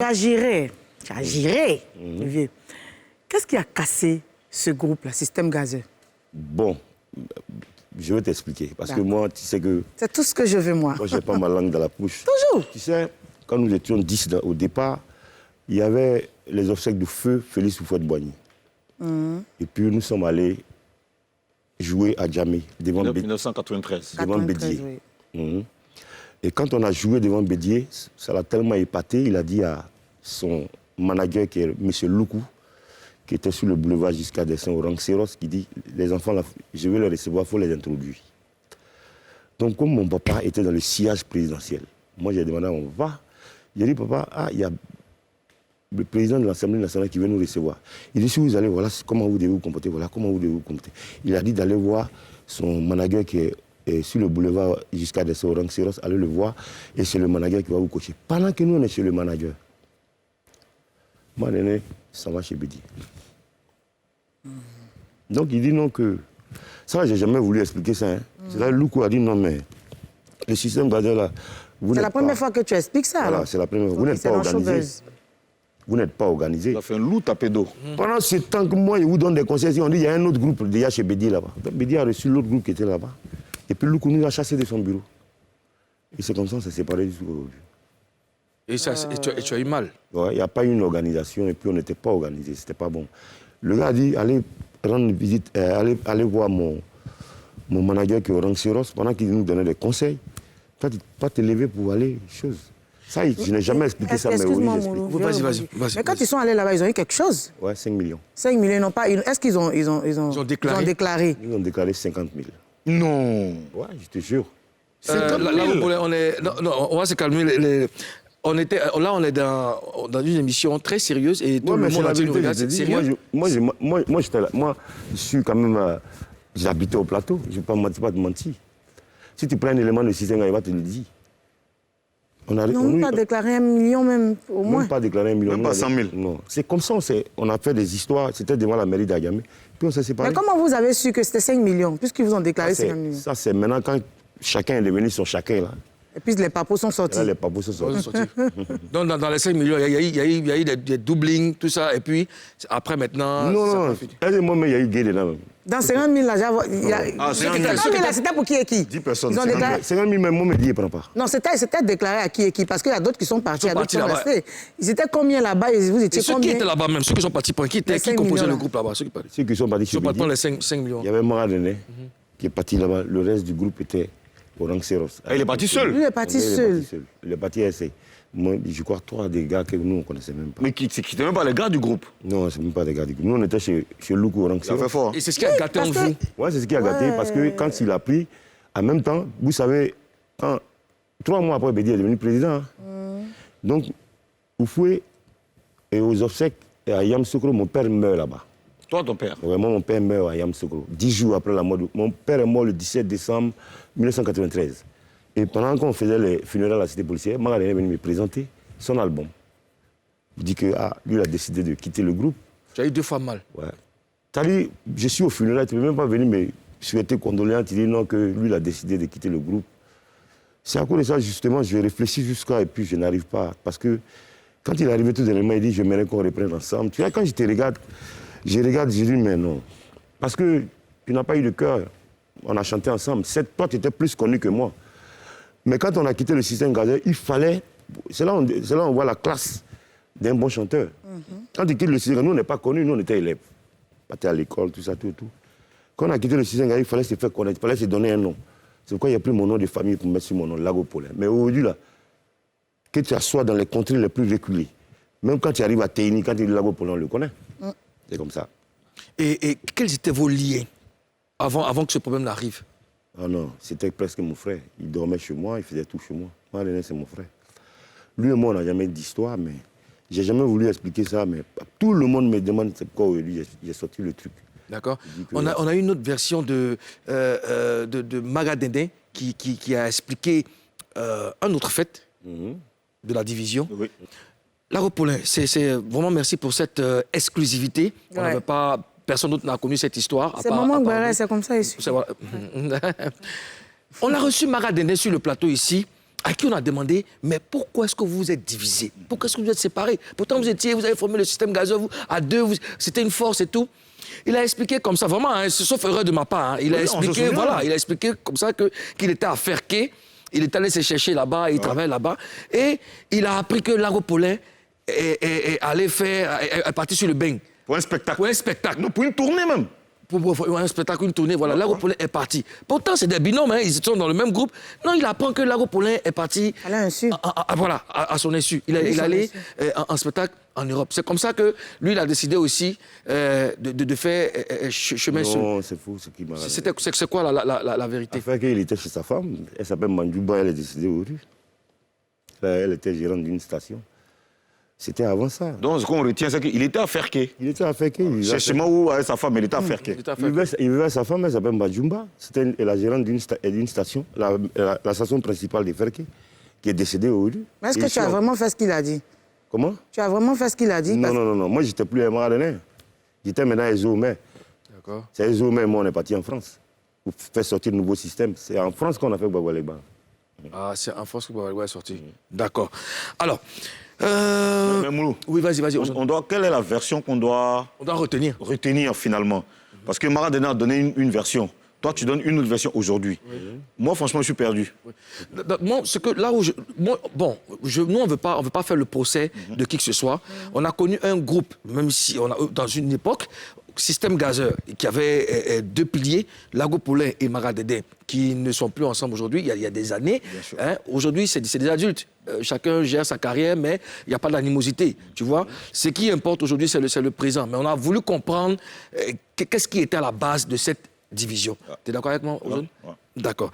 J'agirais, vieux. Qu'est-ce qui a cassé ce groupe-là, Système Gazeux? Bon, je vais t'expliquer. Parce que moi, tu sais que... C'est tout ce que je veux, moi. Moi, j'ai pas ma langue dans la bouche. Toujours. Tu sais, quand nous étions 10 au départ, il y avait les obsèques de feu Félix Houphouët-Boigny. Et puis nous sommes allés jouer à Djamé, devant 1993. Devant Bédier. Oui. Et quand on a joué devant Bédier, ça l'a tellement épaté, il a dit à son manager, qui est M. Loukou, qui était sur le boulevard jusqu'à Dessin au Ranxeros, qui dit, les enfants, là, je vais les recevoir, il faut les introduire. Donc comme mon papa était dans le sillage présidentiel, moi j'ai demandé à mon papa, j'ai dit, papa, il y a le président de l'Assemblée nationale qui veut nous recevoir. Il dit, si vous allez, voilà comment vous devez vous comporter, voilà comment vous devez vous comporter. Il a dit d'aller voir son manager qui est sur le boulevard jusqu'à Dessin au Ranxeros, allez le voir, et c'est le manager qui va vous coacher. Pendant que nous, on est chez le manager, moi, Néné, ça va chez Bédier. Donc il dit non que... Ça, j'ai jamais voulu expliquer ça. Hein. C'est là Loukou a dit non, mais le système gazeux là... C'est la première fois que tu expliques ça, voilà, alors. c'est la première fois. Vous n'êtes pas organisé. Vous n'êtes pas organisé. Ça fait un loup tapé d'eau. Pendant ce temps que moi, je vous donne des conseils, on dit il y a un autre groupe déjà chez Bédier là-bas. Bédier a reçu l'autre groupe qui était là-bas. Et puis Loukou nous a chassés de son bureau. Et c'est comme ça qu'on s'est séparés du tout aujourd'hui. Et tu as eu mal. Ouais, il n'y a pas eu une organisation et puis on n'était pas organisé, c'était pas bon. Le gars a dit, allez rendre visite, allez voir mon manager qui est au Ranxeros, pendant qu'il nous donnait des conseils. Toi, tu ne peux pas te lever pour aller, chose. Ça, je n'ai jamais expliqué ça, mais oui, j'explique. Vas-y. Mais quand ils sont allés là-bas, ils ont eu quelque chose. Ouais, 5 millions. 5 millions, ils n'ont pas... Est-ce qu'ils ont déclaré? Ils ont déclaré 50 000. Non. Ouais, je te jure. Là, on va se calmer. On est dans une émission très sérieuse et tout le monde a dit nous regarde, c'est sérieux. Moi, j'étais là. Moi, je suis quand même... J'habitais au plateau, je ne vais pas te mentir. Si tu prends un élément de système, il va te le dire. Ils n'ont même pas déclaré 1 million, même, au moins. Même pas déclaré 1 million. Même pas 100 000. Non. C'est comme ça, on a fait des histoires, c'était devant la mairie d'Agamé, puis on s'est séparés. Mais comment vous avez su que c'était 5 millions, puisqu'ils vous ont déclaré 5 millions? Ça, c'est maintenant quand chacun est devenu son chacun, là. Et puis les papos sont sortis. Là, les papos sont sortis. Donc, dans les 5 millions, il y a eu des doublings, tout ça, et puis après, maintenant... Non, moi, mais il y a eu gay dedans. Dans 50 000, là, il y a... 50 000, c'était pour qui et qui? 10 personnes. Ils ont déclaré... 50 000, même moi, me dit, il ne prend pas. Non, c'était déclaré à qui et qui? Parce qu'il y a d'autres qui sont partis, il y a d'autres qui sont restés. Ils étaient combien là-bas? Vous étiez ceux combien? qui étaient là-bas même, ceux qui sont partis, qui composaient le groupe là-bas? Ceux qui sont partis chez Bédier. Ils sont partis les 5 millions. Il y avait Mara René qui est parti là-bas. Le reste du groupe était au Ranxeros. Il est parti seul? Lui, il est parti seul. Il est parti à essayer. Moi, je crois 3 des gars que nous, on ne connaissait même pas. Mais qui n'étaient même pas les gars du groupe? Non, ce n'est même pas des gars du groupe. Nous, on était chez Loukou au Ranxeros. Ça fait fort. Et c'est ce qui a gâté en vous? Oui, c'est ce qui a gâté, parce que quand il a pris, en même temps, vous savez, 3 mois après, Bédier est devenu président. Donc, Oufoué et aux obsèques et à Yamoussoukro, mon père meurt là-bas. Toi, ton père? Vraiment, mon père meurt à Yamoussoukro. 10 jours après la mort. Mon père est mort le 17 décembre 1993. Et pendant qu'on faisait les funérailles à la cité policière, Magalé est venu me présenter son album. Il dit que lui, il a décidé de quitter le groupe. Tu as eu 2 fois mal. Ouais. Tu as dit, je suis au funérailles, tu ne peux même pas venir me souhaiter condoléances. Tu dis non, que lui, il a décidé de quitter le groupe. C'est à cause de ça, justement, je réfléchis jusqu'à et puis je n'arrive pas. Parce que quand il est arrivé tout dernièrement, il dit, je m'aimerais qu'on reprenne ensemble. Tu vois, quand je te regarde, je dis, mais non. Parce que tu n'as pas eu de cœur. On a chanté ensemble. Toi, tu étais plus connu que moi. Mais quand on a quitté le système gazeux, il fallait... C'est là où on voit la classe d'un bon chanteur. Quand tu quittes le système, nous, on n'est pas connus, nous, on était élèves. On était à l'école, tout ça, tout. Quand on a quitté le système gazeux, il fallait se faire connaître, il fallait se donner un nom. C'est pourquoi il n'y a plus mon nom de famille pour mettre sur mon nom, Lago Paulin. Mais aujourd'hui, là, que tu assois dans les contrées les plus reculées, même quand tu arrives à Téini, quand tu dis Lago Paulin, on le connaît. C'est comme ça. Et quels étaient vos liens avant que ce problème n'arrive? Ah non, c'était presque mon frère. Il dormait chez moi, il faisait tout chez moi. Moi, René, c'est mon frère. Lui et moi, on n'a jamais d'histoire, mais j'ai jamais voulu expliquer ça. Mais tout le monde me demande c'est pourquoi aujourd'hui j'ai sorti le truc. D'accord. On a une autre version de Magadendé qui a expliqué un autre fait de la division. Oui. Lago Paulin, c'est vraiment merci pour cette exclusivité. On n'avait pas... Personne d'autre n'a connu cette histoire. C'est Maman Gbaré, c'est comme ça ici. On a reçu Magadendé sur le plateau ici à qui on a demandé, mais pourquoi est-ce que vous vous êtes divisés? Pourquoi est-ce que vous êtes séparés? Pourtant, vous avez formé le système gazeux, vous, à deux, c'était une force et tout. Il a expliqué comme ça, vraiment, hein, sauf erreur de ma part, hein, il a expliqué, voilà, il a expliqué comme ça qu'il était à Ferké, il est allé se chercher là-bas, il travaille là-bas, et il a appris que Lago Paulin est parti sur le bain. Pour un spectacle. Pour un spectacle. Non, pour une tournée même. Pour un spectacle, une tournée, voilà, Lago Paulin est parti. Pourtant, c'est des binômes, hein, ils sont dans le même groupe. Non, il apprend que Lago Paulin est parti... À l'insu. Voilà, à son insu. Il est allé en spectacle en Europe. C'est comme ça que lui, il a décidé aussi de faire chemin seul. Non, c'est faux, ce qui m'a... C'est quoi la vérité? Enfin, qu'il était chez sa femme, elle s'appelle Mandjouba, elle est décédée au rue. Elle était gérante d'une station. C'était avant ça. Donc, ce qu'on retient, c'est qu'il était à Ferké. Il était à Ferké. C'est chez moi où avec sa femme, il était à Ferké. Il vivait avec sa femme, elle s'appelle Mandjouba. C'était la gérante d'une station, la station principale de Ferké, qui est décédée au rue. Mais est-ce que tu as vraiment fait ce qu'il a dit? Comment? Tu as vraiment fait ce qu'il a dit? Non. Moi, j'étais plus un Maradonais. J'étais maintenant à Ezomé. D'accord. C'est Ezomé, moi, on est parti en France. Pour faire sortir de nouveaux systèmes. C'est en France qu'on a fait Bouabaleba. Ah, c'est en France que Bouabaleba est sorti. D'accord. Alors... Mais Moulou, oui, vas-y. Quelle est la version qu'on doit retenir finalement? Parce que Maradona a donné une version. Toi, tu donnes une autre version aujourd'hui. Oui. Moi, franchement, je suis perdu. Oui. Moi, ce que là où nous, on veut pas faire le procès de qui que ce soit. On a connu un groupe, même si dans une époque, système gazeur, qui avait deux piliers, Lago Paulin et Maradona, qui ne sont plus ensemble aujourd'hui. Il y a des années. Hein, aujourd'hui, c'est des adultes. Chacun gère sa carrière, mais il n'y a pas d'animosité, tu vois. Ce qui importe aujourd'hui, c'est le présent. Mais on a voulu comprendre qu'est-ce qui était à la base de cette division. Tu es d'accord avec moi, Ozone? Ouais. D'accord.